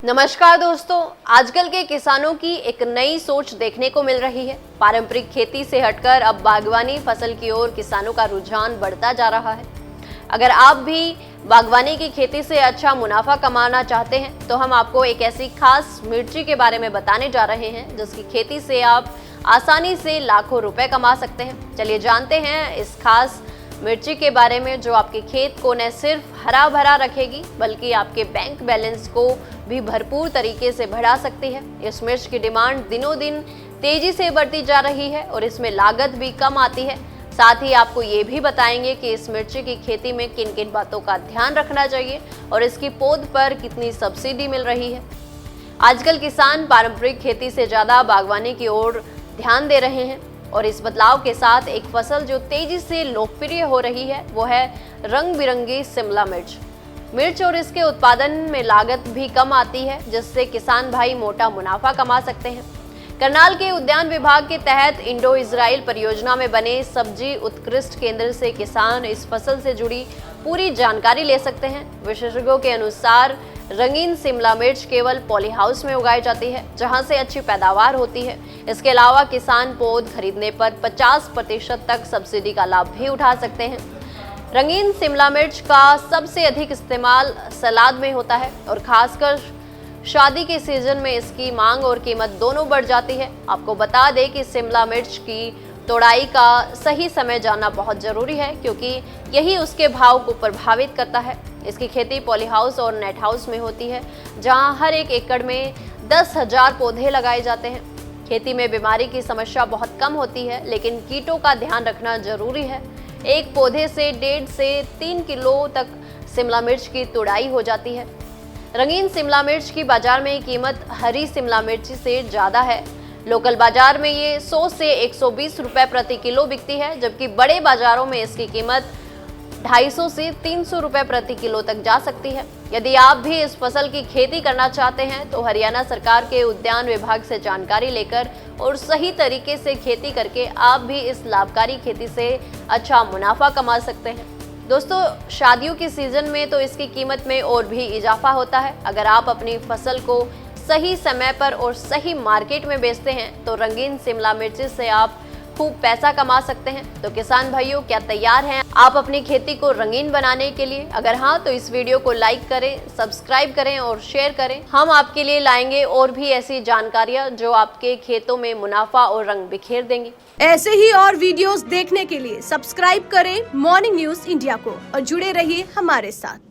नमस्कार दोस्तों, आजकल के किसानों की एक नई सोच देखने को मिल रही है। पारंपरिक खेती से हटकर अब बागवानी फसल की ओर किसानों का रुझान बढ़ता जा रहा है। अगर आप भी बागवानी की खेती से अच्छा मुनाफा कमाना चाहते हैं तो हम आपको एक ऐसी खास मिर्ची के बारे में बताने जा रहे हैं जिसकी खेती से आप आसानी से लाखों रुपए कमा सकते हैं। चलिए जानते हैं इस खास मिर्ची के बारे में जो आपके खेत को न सिर्फ हरा भरा रखेगी बल्कि आपके बैंक बैलेंस को भी भरपूर तरीके से बढ़ा सकती है। इस मिर्च की डिमांड दिनों दिन तेजी से बढ़ती जा रही है और इसमें लागत भी कम आती है। साथ ही आपको ये भी बताएंगे कि इस मिर्ची की खेती में किन किन बातों का ध्यान रखना चाहिए और इसकी पौध पर कितनी सब्सिडी मिल रही है। आजकल किसान पारंपरिक खेती से ज़्यादा बागवानी की ओर ध्यान दे रहे हैं और इस बदलाव के साथ एक फसल जो तेजी से लोकप्रिय हो रही है वो है रंग बिरंगी शिमला मिर्च और इसके उत्पादन में लागत भी कम आती है जिससे किसान भाई मोटा मुनाफा कमा सकते हैं। करनाल के उद्यान विभाग के तहत इंडो इजराइल परियोजना में बने सब्जी उत्कृष्ट केंद्र से किसान इस फसल से जुड़ी पूरी जानकारी ले सकते हैं। विशेषज्ञों के अनुसार रंगीन शिमला मिर्च केवल पॉली हाउस में उगाई जाती है जहां से अच्छी पैदावार होती है। इसके अलावा किसान पौध खरीदने पर 50% तक सब्सिडी का लाभ भी उठा सकते हैं। रंगीन शिमला मिर्च का सबसे अधिक इस्तेमाल सलाद में होता है और खासकर शादी के सीजन में इसकी मांग और कीमत दोनों बढ़ जाती है। आपको बता दें कि शिमला मिर्च की तोड़ाई का सही समय जानना बहुत जरूरी है क्योंकि यही उसके भाव को प्रभावित करता है। इसकी खेती पॉली हाउस और नेट हाउस में होती है जहां हर एक एकड़ में 10,000 पौधे लगाए जाते हैं। खेती में बीमारी की समस्या बहुत कम होती है लेकिन कीटों का ध्यान रखना जरूरी है। एक पौधे से 1.5 से 3 किलो तक शिमला मिर्च की तुड़ाई हो जाती है। रंगीन शिमला मिर्च की बाजार में कीमत हरी शिमला मिर्च से ज़्यादा है। लोकल बाजार में ये 100 से 120 रुपए प्रति किलो बिकती है जबकि बड़े बाजारों में इसकी कीमत 250 से 300 रुपए प्रति किलो तक जा सकती है। यदि आप भी इस फसल की खेती करना चाहते हैं तो हरियाणा सरकार के उद्यान विभाग से जानकारी लेकर और सही तरीके से खेती करके आप भी इस लाभकारी खेती से अच्छा मुनाफा कमा सकते हैं। दोस्तों, शादियों के सीजन में तो इसकी कीमत में और भी इजाफा होता है। अगर आप अपनी फसल को सही समय पर और सही मार्केट में बेचते हैं तो रंगीन शिमला मिर्च से आप खूब पैसा कमा सकते हैं। तो किसान भाइयों, क्या तैयार हैं आप अपनी खेती को रंगीन बनाने के लिए? अगर हाँ तो इस वीडियो को लाइक करें, सब्सक्राइब करें और शेयर करें। हम आपके लिए लाएंगे और भी ऐसी जानकारियां जो आपके खेतों में मुनाफा और रंग बिखेर देंगी। ऐसे ही और वीडियोस देखने के लिए सब्सक्राइब करें मॉर्निंग न्यूज इंडिया को और जुड़े रहिए हमारे साथ।